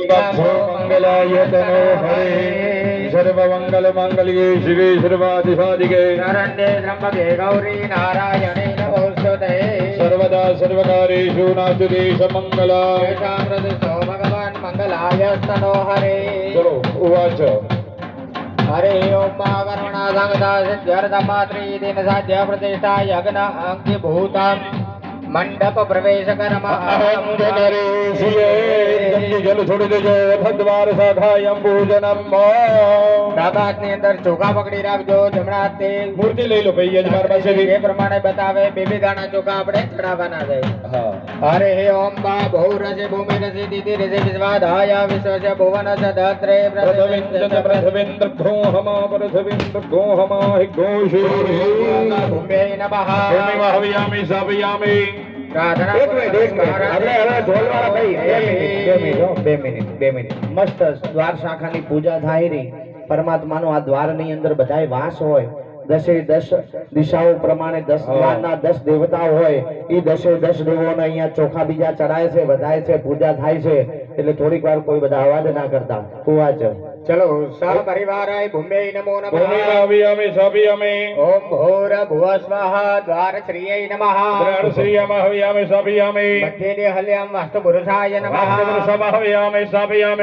तत्सो मंगलाय तनो हरे सर्वमंगल मंगल्ये शिवे सर्वाधिसाधिके शरण्ये त्र्यंबके गौरी नारायणे नमोस्तुते सर्वदा सर्वकारेषु नास्ति समंगला येषामृतस्थो भगवान् मंगलायस्तनो हरे चलो उवाच हरे ओम करुणा संगता सिद्ध्यर्थमात्री दिन साध्य प्रतिष्ठा यज्ञ अंकिभूतम् मंडप प्रवेश कर्म अहं नरेशिये जल छोड़ देजो भद्वार शाखायं पूजनम ડાબા અંદર ચોખા પકડી રાખજો જમણા હાથે મૂર્તિ લઈ લો ભાઈ યજમાન પાસેથી એ પ્રમાણે બતાવે બે બે દાણા ચોખા આપણે ચડાવવાના છે હા હરે હે ઓમ બા બહુરસે ભૂમિ રસે દીદી રસે વિશ્વાધાય વિશ્વસ્ય ભુવન સદત્રે પ્રથવેન્દ્ર ઘોહમા પ્રથવેન્દ્ર ઘોહમા हि घोषे ભૂમે નમઃ ભૂમિ વાહયામિ સાવયામિ પ્રાર્થના એક મિનિટ આપણે હવે ઢોલવાળા ભાઈ 2 મિનિટ મસ્ત દ્વાર શાખાની પૂજા થાય રહી પરમાત્માનો આ દ્વારની અંદર બધાય વાસ હોય દસે 10 દિશાઓ પ્રમાણે 10 દ્વારના 10 દેવતાઓ હોય ઈ દસે 10 દેવોને અહીંયા ચોખા બીજા ચડાય છે વધાય છે પૂજા થાય છે એટલે થોડીક વાર કોઈ બધા અવાજ ના કરતા કુવાચ ચલો સહ પરિવારાય ભૂમે નમો નમઃ ભૂમિ વાહયામિ સાવયામિ ઓમ ભૂર ભુવ સ્વાહા દ્વાર શ્રીય નમઃ દ્વાર શ્રીય વાહયામિ સાવયામિ મધ્યે હલ્યામ વાસ્તુ પુરુષાય નમઃ વાસ્તુ પુરુષ વાહયામિ સાવયામિ